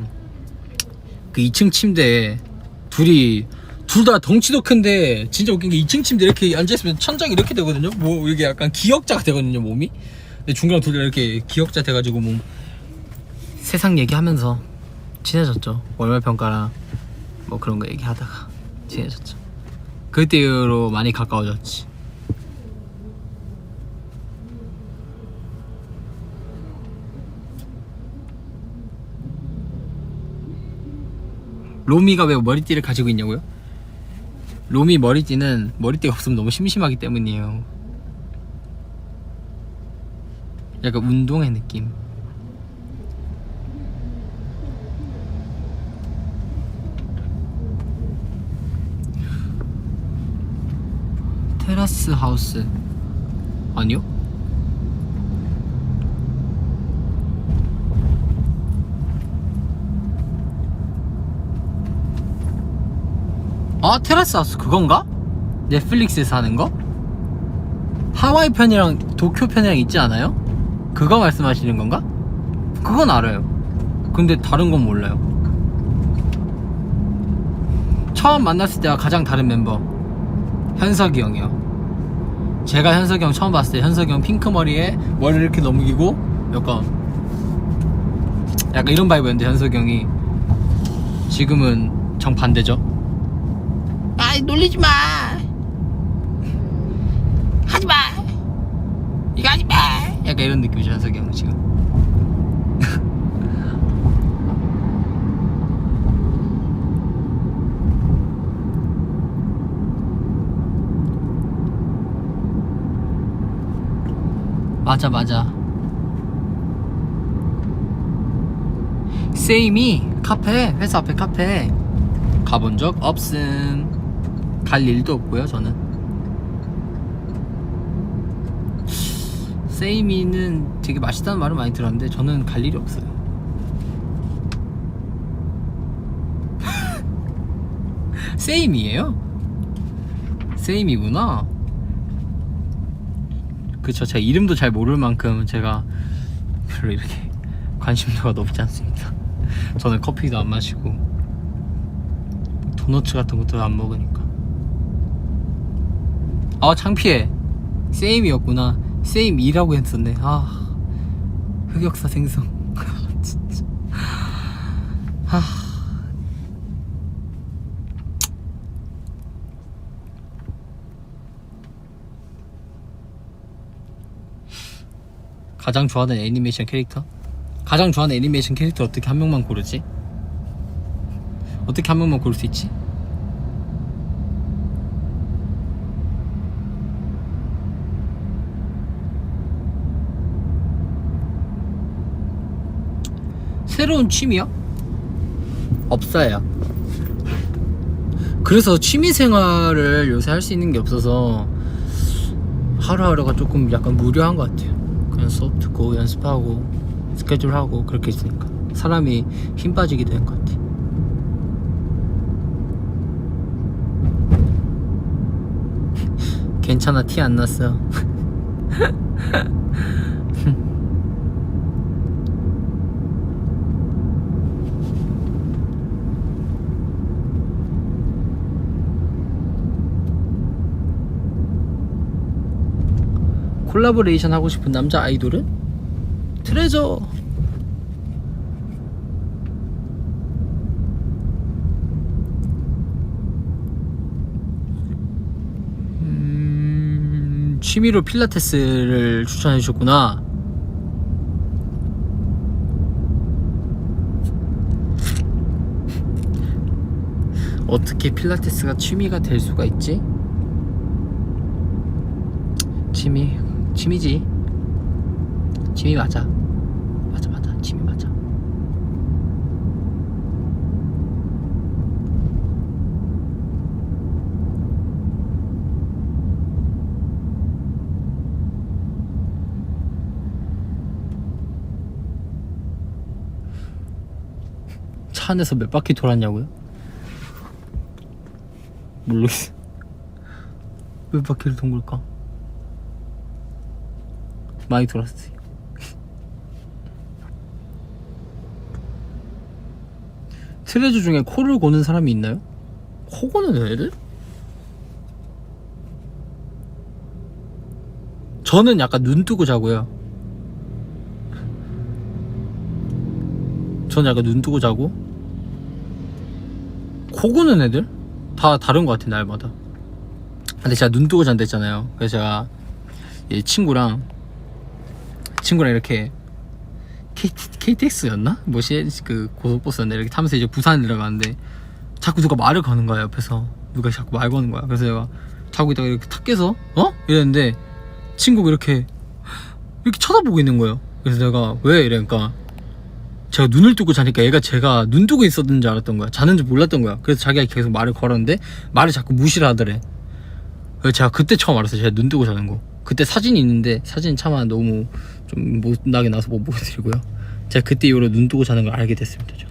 그 2층 침대에 둘 다 덩치도 큰데, 진짜 웃긴 게 2층 침대 이렇게 앉아있으면 천장이 이렇게 되거든요. 뭐 이게 약간 기역자가 되거든요, 몸이. 근데 준규랑 둘 다 이렇게 기역자 돼가지고 뭐 세상 얘기하면서 친해졌죠. 월말 평가랑 뭐 그런 거 얘기하다가 친해졌죠. 그때 이후로 많이 가까워졌지. 로미가 왜 머리띠를 가지고 있냐고요? 로미 머리띠는 머리띠가 없으면 너무 심심하기 때문이에요. 약간 운동의 느낌. 테라스 하우스 아니요? 아 테라스 하우스 그건가? 넷플릭스에서 하는 거? 하와이 편이랑 도쿄 편이랑 있지 않아요? 그거 말씀하시는 건가? 그건 알아요. 근데 다른 건 몰라요. 처음 만났을 때와 가장 다른 멤버 현석이 형이요. 제가 현석이 형 처음 봤을 때 현석이 형 핑크 머리에 머리를 이렇게 넘기고 약간 이런 바이브였는데 현석이 형이 지금은 정반대죠. 아이 놀리지마 하지마 이거 하지마 약간 이런 느낌이죠 현석이 형 지금. 맞아 세이미 카페 회사 앞에 카페 가본 적 없음. 갈 일도 없고요 저는. 세이미는 되게 맛있다는 말을 많이 들었는데 저는 갈 일이 없어요. 세이미예요? 세이미구나. 그쵸, 제가 이름도 잘 모를 만큼 제가 별로 이렇게 관심도가 높지 않습니다. 저는 커피도 안 마시고 도너츠 같은 것도 안 먹으니까. 아 창피해. 세임이었구나. 세임이라고 했었네. 아 흑역사 생성. 진짜. 가장 좋아하는 애니메이션 캐릭터? 가장 좋아하는 애니메이션 캐릭터 어떻게 한 명만 고르지? 어떻게 한 명만 고를 수 있지? 새로운 취미요? 없어요. 그래서 취미생활을 요새 할 수 있는 게 없어서 하루하루가 조금 약간 무료한 것 같아요. 그냥 수업 듣고 연습하고 스케줄하고 그렇게 있으니까 사람이 힘 빠지기도 한 것 같아. 괜찮아 티 안 났어. 콜라보레이션 하고 싶은 남자 아이돌은? 트레저. 취미로 필라테스를 추천해 주셨구나. 어떻게 필라테스가 취미가 될 수가 있지? 취미지. 취미 맞아. 맞아. 취미 맞아. 차 안에서 몇 바퀴 돌았냐고요? 모르겠어. 몇 바퀴를 돈 걸까? 많이 돌았어요. 트레저 중에 코를 고는 사람이 있나요? 코 고는 애들? 저는 약간 눈 뜨고 자고요. 저는 약간 눈 뜨고 자고 코 고는 애들 다 다른 것 같아 날마다. 근데 제가 눈 뜨고 잔다 했잖아요. 그래서 제가 이 친구랑 이렇게 KTX였나? 뭐시 그 고속버스였나 이렇게 타면서 이제 부산에 들어가는데 자꾸 누가 말을 거는 거야. 옆에서 누가 자꾸 말 거는 거야. 그래서 제가 자고 있다가 이렇게 탁 깨서 이랬는데 친구가 이렇게 쳐다보고 있는 거예요. 그래서 내가 왜 이러니까 제가 눈을 뜨고 자니까 얘가 제가 눈 뜨고 있었던 줄 알았던 거야. 자는 줄 몰랐던 거야. 그래서 자기가 계속 말을 걸었는데 말을 자꾸 무시를 하더래. 그래서 제가 그때 처음 알았어요. 제가 눈 뜨고 자는 거. 그때 사진이 있는데 사진 차마 너무 좀 못나게 나서 못 보여드리고요. 제가 그때 이후로 눈 뜨고 자는 걸 알게 됐습니다. 저.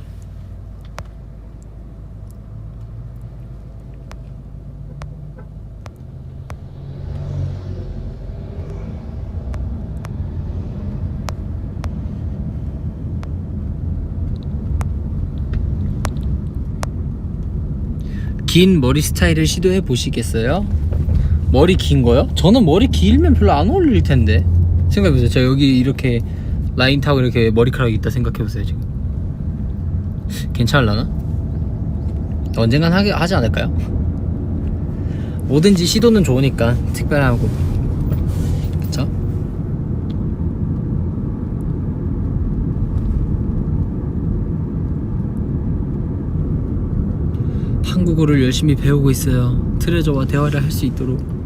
긴 머리 스타일을 시도해 보시겠어요? 머리 긴 거요? 저는 머리 길면 별로 안 어울릴 텐데. 생각해보세요. 저 여기 이렇게 라인 타고 이렇게 머리카락이 있다 생각해보세요. 지금 괜찮을라나? 언젠간 하지 않을까요? 뭐든지 시도는 좋으니까 특별하고. 그쵸? 한국어를 열심히 배우고 있어요. 트레저와 대화를 할 수 있도록.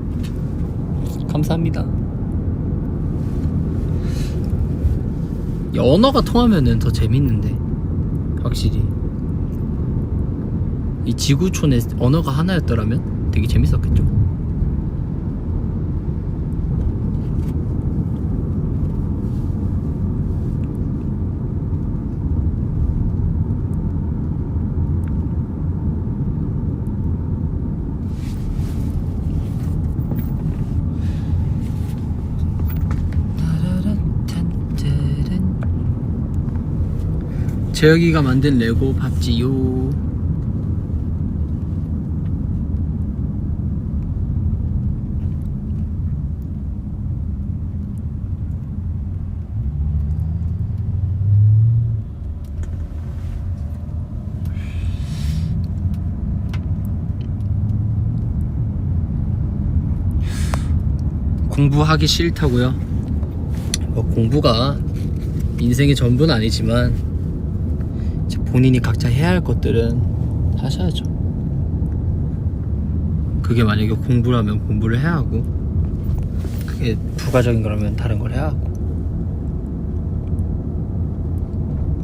감사합니다. 언어가 통하면은 더 재밌는데 확실히 이 지구촌의 언어가 하나였더라면 되게 재밌었겠죠. 재혁이가 만든 레고 봤지요. 공부하기 싫다고요? 뭐 공부가 인생의 전부는 아니지만 본인이 각자 해야 할 것들은 하셔야죠. 그게 만약에 공부라면 공부를 해야 하고, 그게 부가적인 거라면 다른 걸 해야 하고.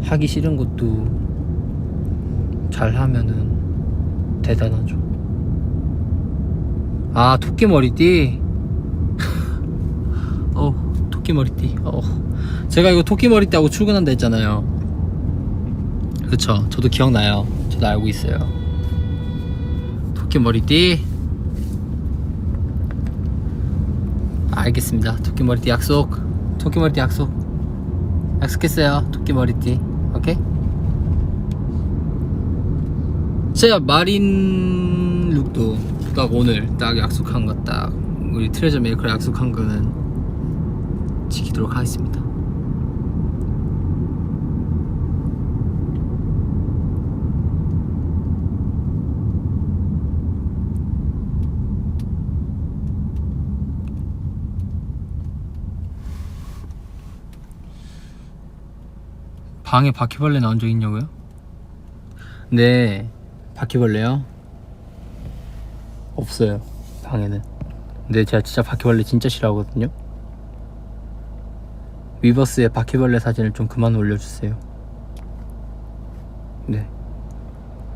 하기 싫은 것도 잘 하면은 대단하죠. 아, 토끼 머리띠. 토끼 머리띠. 제가 이거 토끼 머리띠 하고 출근한다 했잖아요. 그쵸, 저도 기억나요. 저도 알고 있어요. 토끼 머리띠. 알겠습니다. 토끼 머리띠 약속. 토끼 머리띠 약속. 약속했어요. 토끼 머리띠. 오케이? 제가 마린 룩도 딱 오늘 딱 약속한 거, 딱 우리 트레저 메이커 약속한 거는 지키도록 하겠습니다. 방에 바퀴벌레 나온 적 있냐고요? 네, 바퀴벌레요? 없어요, 방에는. 근데 제가 진짜 바퀴벌레 진짜 싫어하거든요. 위버스에 바퀴벌레 사진을 좀 그만 올려주세요. 네,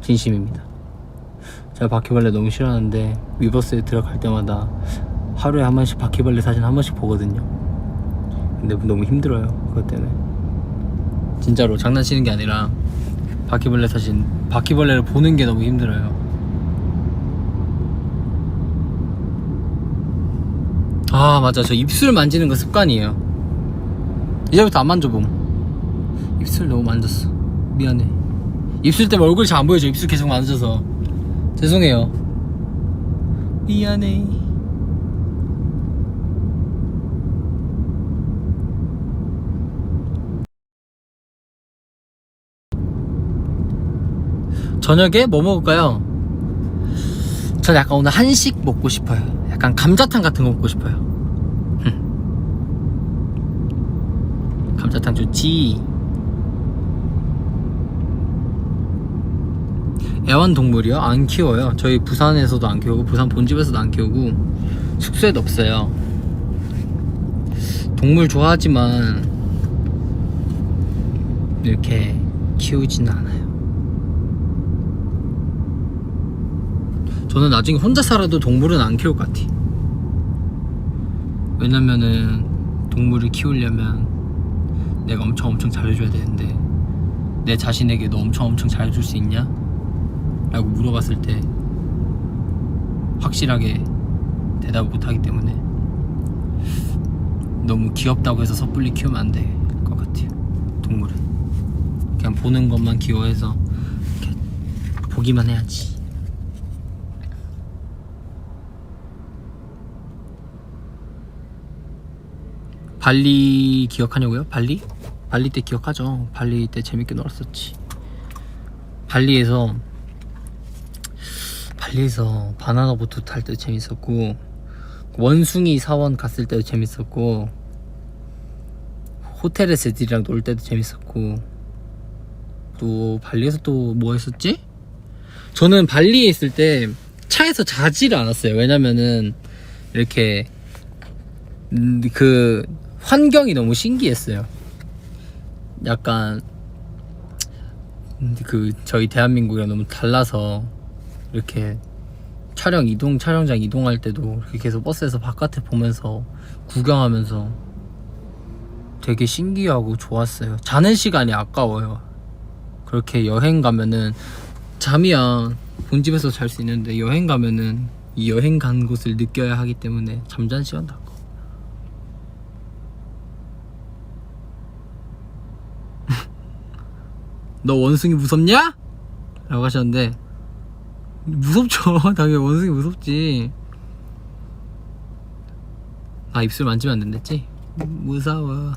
진심입니다. 제가 바퀴벌레 너무 싫어하는데 위버스에 들어갈 때마다 하루에 한 번씩 바퀴벌레 사진 한 번씩 보거든요. 근데 너무 힘들어요, 그것 때문에. 진짜로 장난치는 게 아니라 바퀴벌레 사진, 바퀴벌레를 보는 게 너무 힘들어요. 아, 맞아, 저 입술 만지는 거 습관이에요. 이제부터 안 만져봄. 입술 너무 만졌어. 미안해. 입술 때문에 얼굴이 잘 안 보여져. 입술 계속 만져서 죄송해요. 미안해. 저녁에 뭐 먹을까요? 전 약간 오늘 한식 먹고 싶어요. 약간 감자탕 같은 거 먹고 싶어요. 감자탕 좋지. 애완동물이요? 안 키워요. 저희 부산에서도 안 키우고 부산 본집에서도 안 키우고 숙소에도 없어요. 동물 좋아하지만 이렇게 키우지는 않아요. 저는 나중에 혼자 살아도 동물은 안 키울 것 같아. 왜냐면은 동물을 키우려면 내가 엄청 잘해줘야 되는데 내 자신에게 너 엄청 잘해줄 수 있냐? 라고 물어봤을 때 확실하게 대답을 못하기 때문에 너무 귀엽다고 해서 섣불리 키우면 안 될 것 같아요. 동물은 그냥 보는 것만 귀여워해서 이렇게 보기만 해야지. 발리 기억하냐고요? 발리 때 기억하죠. 발리 때 재밌게 놀았었지. 발리에서 바나나 보트 탈 때도 재밌었고, 원숭이 사원 갔을 때도 재밌었고, 호텔에서 애들이랑 놀 때도 재밌었고, 또 발리에서 또 뭐 했었지? 저는 발리에 있을 때 차에서 자지를 않았어요. 왜냐면은 이렇게 그 환경이 너무 신기했어요. 약간 그 저희 대한민국이랑 너무 달라서 이렇게 촬영장 이동할 때도 이렇게 계속 버스에서 바깥에 보면서 구경하면서 되게 신기하고 좋았어요. 자는 시간이 아까워요. 그렇게 여행 가면은 잠이야 본집에서 잘 수 있는데 여행 가면은 이 여행 간 곳을 느껴야 하기 때문에 잠자는 시간도 아까워. 너 원숭이 무섭냐? 라고 하셨는데 무섭죠. 당연히 원숭이 무섭지. 아, 입술 만지면 안 된댔지? 무서워.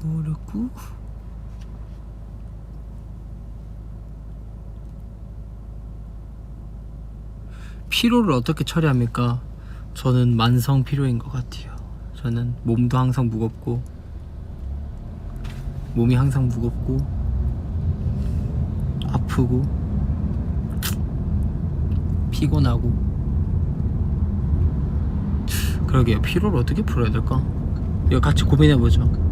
그렇고 피로를 어떻게 처리합니까? 저는 만성 피로인 것 같아요. 저는 몸도 항상 무겁고 몸이 항상 무겁고 아프고 피곤하고. 그러게요. 피로를 어떻게 풀어야 될까? 이거 같이 고민해보죠.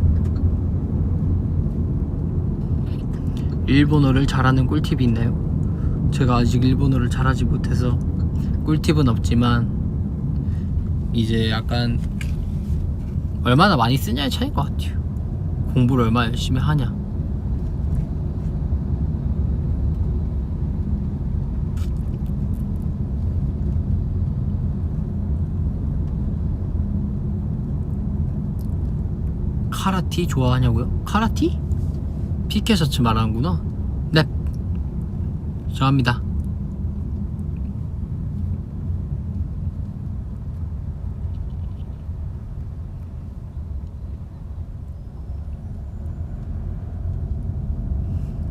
일본어를 잘하는 꿀팁이 있나요? 제가 아직 일본어를 잘하지 못해서 꿀팁은 없지만 이제 약간 얼마나 많이 쓰냐의 차이인 것 같아요. 공부를 얼마나 열심히 하냐. 카라티 좋아하냐고요? 카라티? 피케 셔츠 말하는구나. 네, 좋아합니다.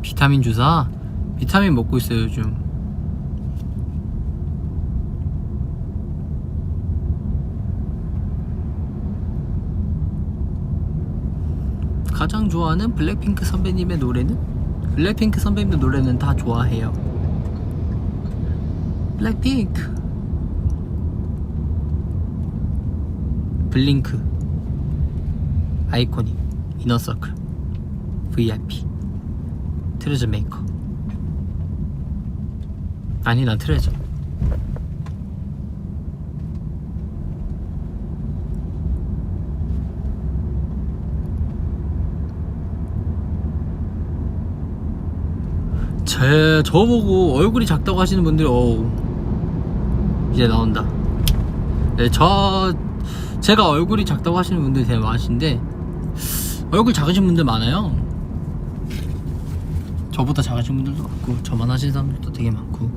비타민 주사? 비타민 먹고 있어요 요즘. 가장 좋아하는 블랙핑크 선배님의 노래는? 블랙핑크 선배님의 노래는 다 좋아해요. 블랙핑크, 블링크, 아이코닉, 이너서클, VIP, 트레저 메이커. 아니, 난 트레저. 저보고 얼굴이 작다고 하시는 분들이 이제 나온다. 네, 제가 얼굴이 작다고 하시는 분들이 되게 많으신데 얼굴 작으신 분들 많아요. 저보다 작으신 분들도 많고 저만 하시는 사람들도 되게 많고.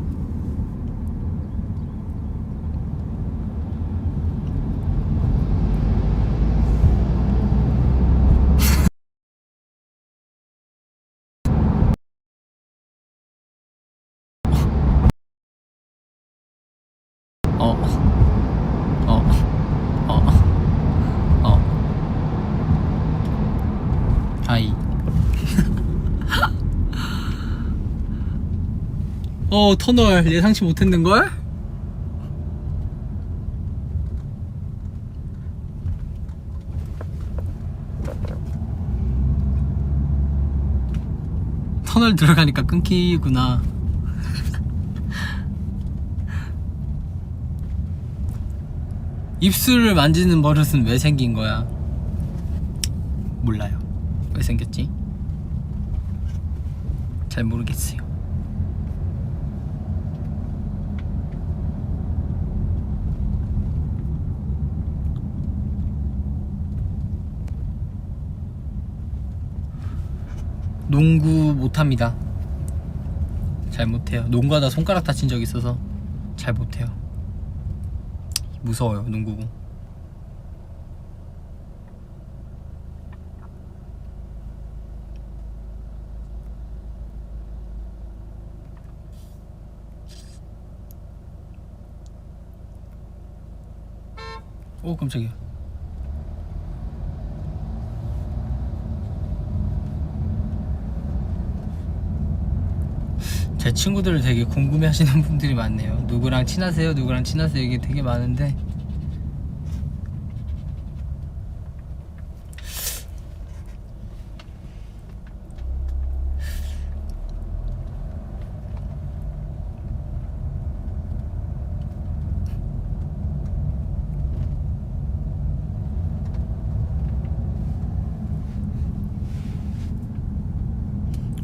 어, 어, 어, 어, 아이. 터널 예상치 못했는걸? 터널 들어가니까 끊기구나. 입술을 만지는 버릇은 왜 생긴 거야? 몰라요. 왜 생겼지? 잘 모르겠어요. 농구 못합니다. 잘 못해요. 농구하다 손가락 다친 적 있어서 잘 못해요. 무서워요, 농구공. 오, 깜짝이야. 제 친구들을 되게 궁금해 하시는 분들이 많네요. 누구랑 친하세요? 누구랑 친하세요? 이게 되게 많은데,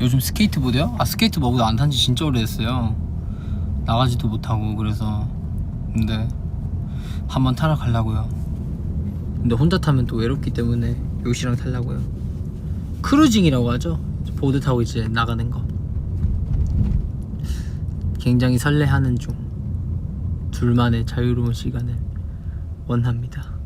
요즘 스케이트보드요? 스케이트보드 안 탄지 진짜 오래됐어요. 나가지도 못하고. 그래서 근데 한번 타러 가려고요. 근데 혼자 타면 또 외롭기 때문에 요시랑 타려고요. 크루징이라고 하죠. 보드 타고 이제 나가는 거. 굉장히 설레하는 중. 둘만의 자유로운 시간을 원합니다.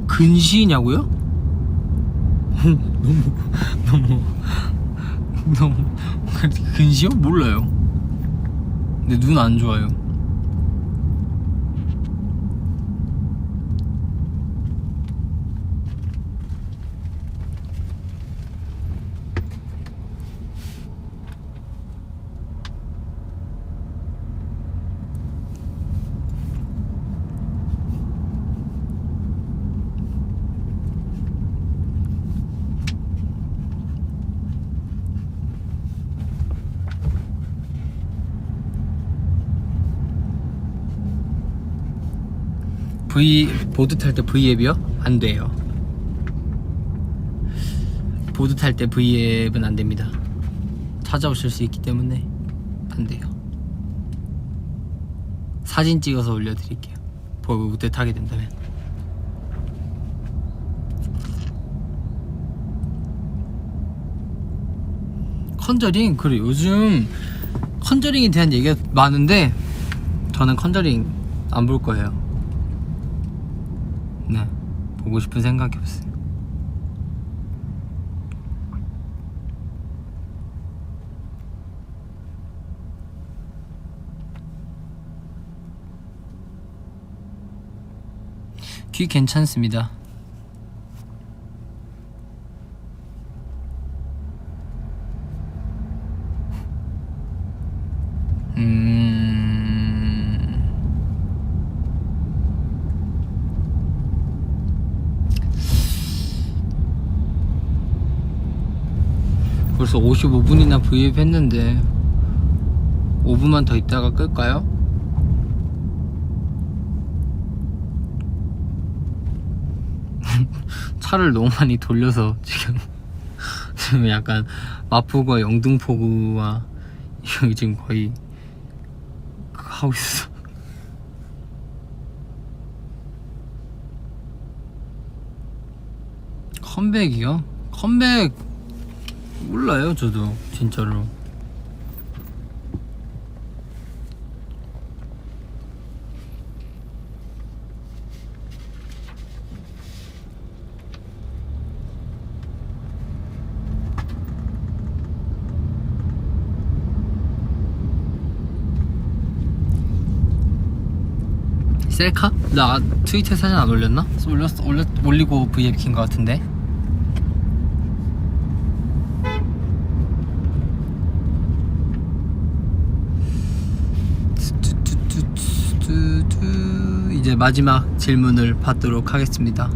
근시냐고요? 너무 근시요? 몰라요. 근데 눈 안 좋아요. 보드 탈 때 V앱이요? 안 돼요. 보드 탈 때 V앱은 안 됩니다. 찾아오실 수 있기 때문에 안 돼요. 사진 찍어서 올려드릴게요. 보드 타게 된다면. 컨저링? 그래, 요즘 컨저링에 대한 얘기가 많은데 저는 컨저링 안 볼 거예요. 네, 보고 싶은 생각이 없어요. 귀 괜찮습니다. 벌써 55분이나 V앱 했는데 5분만 더 있다가 끌까요? 차를 너무 많이 돌려서 지금 약간 마포구와 영등포구와 지금 거의 하고 있어. 컴백이요? 컴백 몰라요 저도 진짜로. 셀카? 나 트위터에 사진 안 올렸나? 올리고 V앱 킨 것 같은데. 이제 마지막 질문을 받도록 하겠습니다.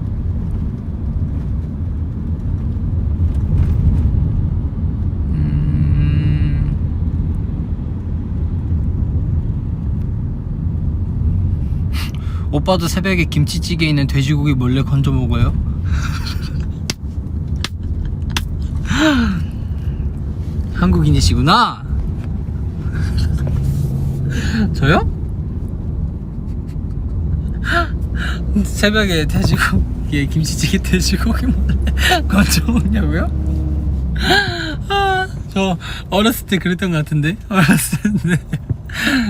오빠도 새벽에 김치찌개 있는 돼지고기 몰래 건져 먹어요? 한국인이시구나. 저요? 새벽에 돼지고기에 김치찌개 돼지고기 몰래 건져 먹냐고요? 저 어렸을 때 그랬던 것 같은데. 어렸을 때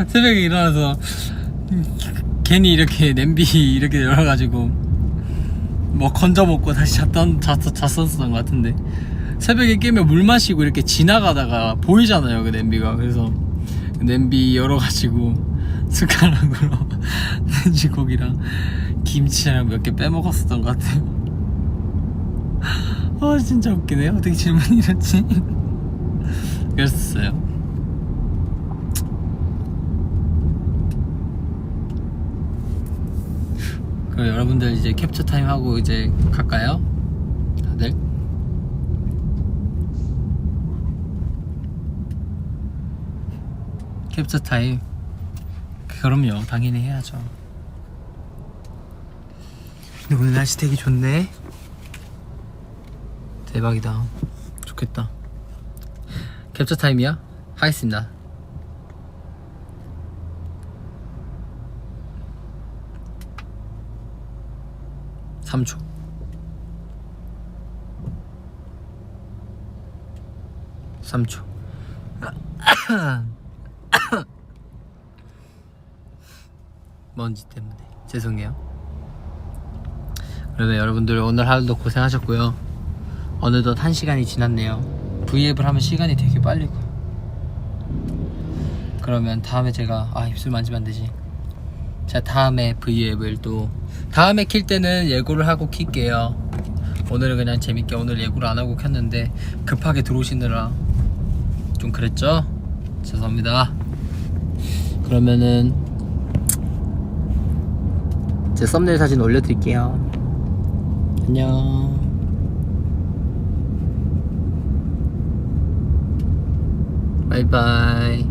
새벽에 일어나서 괜히 이렇게 냄비 이렇게 열어가지고 뭐 건져 먹고 다시 잤었던 것 같은데. 새벽에 깨면 물 마시고 이렇게 지나가다가 보이잖아요 그 냄비가. 그래서 그 냄비 열어가지고 숟가락으로 돼지고기랑 김치랑 몇 개 빼먹었었던 것 같아요. 진짜 웃기네. 어떻게 질문이 이렇지? 그랬었어요. 그럼 여러분들 이제 캡처 타임 하고 이제 갈까요? 다들? 캡처 타임. 그럼요, 당연히 해야죠. 근데 오늘 날씨 되게 좋네. 대박이다. 좋겠다. 캡처 타임이야? 하겠습니다. 3초. 먼지 때문에 죄송해요. 그러면 여러분들 오늘 하루도 고생하셨고요. 어느덧 1시간이 지났네요. V앱을 하면 시간이 되게 빨리 가. 그러면 다음에 제가 입술 만지면 안되지. 제가 다음에 V앱을 또 다음에 킬 때는 예고를 하고 킬게요. 오늘은 그냥 재밌게 오늘 예고를 안 하고 켰는데 급하게 들어오시느라 좀 그랬죠? 죄송합니다. 그러면은 제 썸네일 사진 올려드릴게요. 안녕. 바이바이.